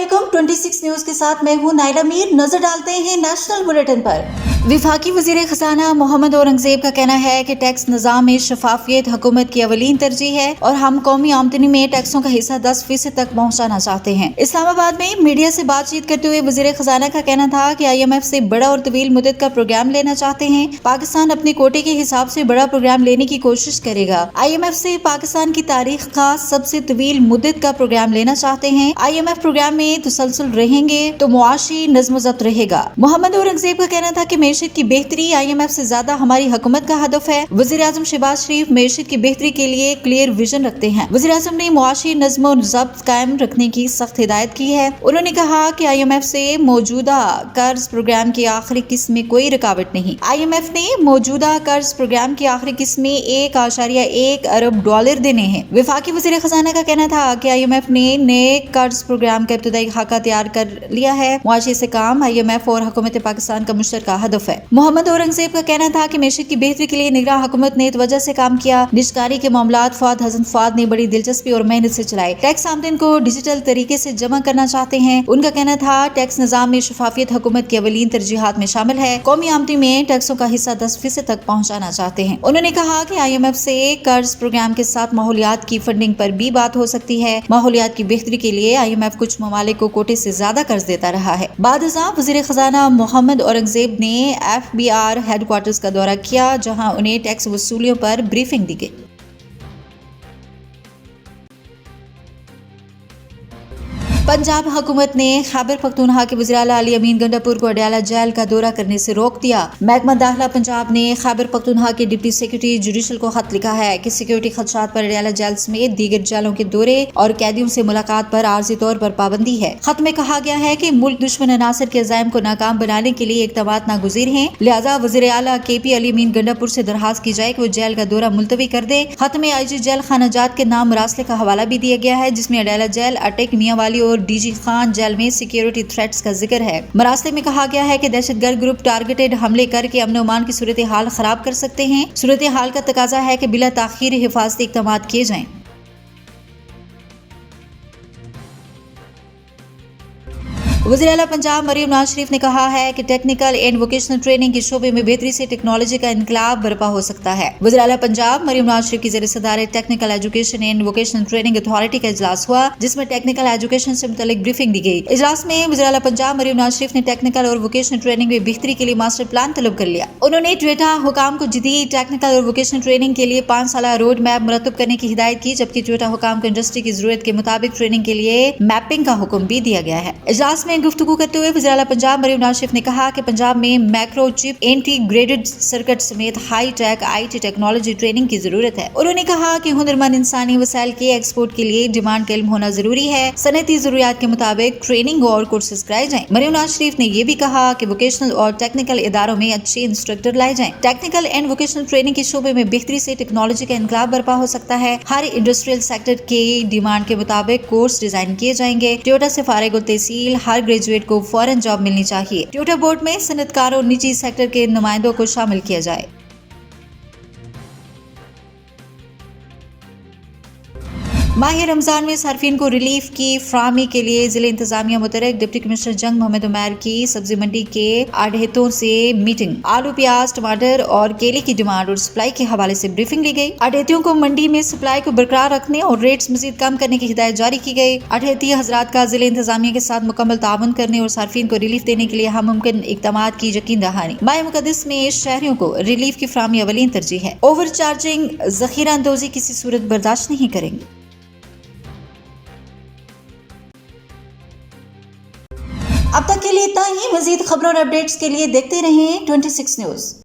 अस्सलामुअलैकुम। 26 न्यूज के साथ मैं हूं नाइला मीर। नजर डालते हैं नेशनल बुलेटिन पर। विफाकी वजीर खजाना मोहम्मद औरंगजेब का कहना है कि टैक्स निजाम में शफाफियत हुकूमत की अवलीन तरजीह है और हम कौमी आमदनी में टैक्सों का हिस्सा 10% तक पहुँचाना चाहते हैं। इस्लामाबाद में मीडिया से बातचीत करते हुए वजीर खजाना का कहना था कि IMF से बड़ा और तवील मुद्दत का प्रोग्राम लेना चाहते हैं। पाकिस्तान अपने कोटे के हिसाब से बड़ा प्रोग्राम लेने की कोशिश करेगा। IMF से पाकिस्तान की तारीख का सबसे तवील मुद्दत का प्रोग्राम लेना चाहते हैं। IMF प्रोग्राम में तसलसल रहेंगे तो मुआशी नज़्म ज़ब्त रहेगा। मोहम्मद औरंगजेब का कहना था कि मेशियत की बेहतरी IMF से ज्यादा हमारी हुकूमत का हदफ है। वज़ीर आज़म शहबाज शरीफ मेशियत की बेहतरी के लिए क्लियर विजन रखते हैं। वज़ीर आज़म ने मुआशी नज़्म ज़ब्त कायम रखने की सख्त हिदायत की है। उन्होंने कहा कि IMF से मौजूदा कर्ज प्रोग्राम की आखिरी किस्त में कोई रुकावट नहीं। IMF ने मौजूदा कर्ज प्रोग्राम की आखिरी किस्त में $1.1 अरब देने हैं। वफाकी वज़ीर खजाना का कहना था कि IMF ने नए कर्ज प्रोग्राम का इब्तदाई खाका तैयार कर लिया है। मुआशी से काम IMF और हुकूमत पाकिस्तान का मुश्तरका हदफ है। मोहम्मद औरंगजेब का कहना था कि मेशियत की बेहतरी के लिए निगरान हुकूमत ने तवज्जो से काम किया। निजकारी के मामलात फवाद हसन फवाद ने बड़ी दिलचस्पी और मेहनत से चलाए। टैक्स आमदन को डिजिटल तरीके से जमा करना चाहते हैं। उनका कहना था टैक्स निजाम में शफाफियत हुकूमत की अवलीन तरजीहात में शामिल है। कौमी आमदनी में टैक्सों का हिस्सा 10% तक पहुँचाना चाहते हैं। उन्होंने कहा कि IMF से कर्ज प्रोग्राम के साथ माहौलियात की फंडिंग पर भी बात हो सकती है। माहौलियात की बेहतरी के लिए IMF कुछ ममालिक को कोटे से ज्यादा कर्ज देता रहा है। बादशाह वज़ीर खजाना मोहम्मद औरंगजेब ने FBR हेडक्वार्टर्स का दौरा किया, जहां उन्हें टैक्स वसूलियों पर ब्रीफिंग दी गई। पंजाब हुकूमत ने खैबर पख्तूनख्वा के वज़ीर आला अली अमीन गंडापुर को अडयाला जेल का दौरा करने से रोक दिया। महकमा दाखिला पंजाब ने खैबर पख्तूनख्वा के डिप्टी सेक्रेटरी जुडिशल को खत लिखा है कि सिक्योरिटी खदशात पर अडयाला जेल समेत दीगर जेलों के दौरे और कैदियों से मुलाकात पर आर्जी तौर पर पाबंदी है। खत में कहा गया है कि मुल्क दुश्मन अनासर के अज़ाइम को नाकाम बनाने के लिए इक़दामात नागुज़ीर हैं, लिहाजा वज़ीर आला KP अली अमीन गंडापुर से दरखास्त की जाए कि वो जेल का दौरा मुलतवी कर दे। खत में IG जेल खानाजात के नाम मरासले का हवाला भी दिया गया है, जिसमें अडयाला जेल, अटक, मियांवाली और DG खान जेल में सिक्योरिटी थ्रेट्स का जिक्र है। मरासले में कहा गया है कि दहशतगर्द ग्रुप टारगेटेड हमले करके अमन अमान की सूरत हाल खराब कर सकते हैं। सूरत हाल का तकाजा है कि बिला ताखीर हिफाजती इक़दामात किए जाएं। वज़ीर आला पंजाब मरीम नवाज शरीफ ने कहा है कि टेक्निकल एंड वोकेशनल ट्रेनिंग के शोबे में बेहतरी से टेक्नोलॉजी का इनकलाब बर्पा हो सकता है। वज़ीर आला पंजाब मरीम नवाज शरीफ की ज़ेर सदारत technical education and vocational training authority का इजलास हुआ, जिसमें टेक्निकल एजुकेशन से मुतल्लिक ब्रीफिंग दी गई। इजलास में वज़ीर आला पंजाब मरीम नवाज शरीफ ने टेक्निकल और वोकेशनल ट्रेनिंग में बेहतरी के लिए मास्टर प्लान तलब कर लिया। उन्होंने ट्वेटा हुकाम को जदीद टेक्निकल और वोकेशनल ट्रेनिंग के लिए 5 साला रोड मैप मुरतब करने की हिदायत की, जबकि ट्वेटा हुकाम को इंडस्ट्री की जरूरत के मुताबिक ट्रेनिंग के लिए मैपिंग का हुक्म भी दिया गया है। इजलास में गुफ्तगू करते हुए वज़ीर आला पंजाब मरीम नवाज शरीफ ने कहा कि पंजाब में मैक्रो चिप इंटीग्रेटेड सर्किट समेत high tech IT technology training की जरूरत है। उन्होंने कहा कि हुनरमंद इंसानी वसाइल के एक्सपोर्ट के लिए डिमांड का इल्म होना जरूरी है। सनती जरूरियात के मुताबिक ट्रेनिंग और कोर्सेज कराए जाएं। मरीम नवाज शरीफ ने यह भी कहा कि वोकेशनल और टेक्निकल इदारों में अच्छे इंस्ट्रक्टर लाए जाएं। टेक्निकल एंड वोकेशनल ट्रेनिंग के शोबे में बेहतरी से टेक्नोलॉजी का इनकलाब बर्पा हो सकता है। हर इंडस्ट्रियल सेक्टर के डिमांड के मुताबिक कोर्स डिजाइन किए जाएंगे। टोयोटा से फारिग तहसील हर ग्रेजुएट को फौरन जॉब मिलनी चाहिए। टोयोटा बोर्ड में सनतकारों और निजी सेक्टर के नुमाइंदों को शामिल किया जाए। माह रमजान में सार्फिन को रिलीफ की फ्राहमी के लिए जिले इंतजामिया मुतरक डिप्टी कमिश्नर जंग मोहम्मद उमैर की सब्जी मंडी के आढ़तों से मीटिंग। आलू, प्याज, टमाटर और केले की डिमांड और सप्लाई के हवाले से ब्रीफिंग ली गई। आढ़तियों को मंडी में सप्लाई को बरकरार रखने और रेट्स मजीद कम करने की हिदायत जारी की गई। आढ़ती हजरात का जिले इंतजामिया के साथ मुकम्मल ताउन करने और सार्फिन को रिलीफ देने के लिए हर मुमकिन इक़दामात की यकीन दहानी। माह मुक़द्दस में शहरियों को रिलीफ की फ्राहमी अवलीन तरजीह है। ओवर चार्जिंग, ज़ख़ीरा अंदोज़ी किसी सूरत बर्दाश्त नहीं करेंगे। अब तक के लिए इतना ही। मज़ीद खबरों और अपडेट्स के लिए देखते रहें 26 न्यूज़।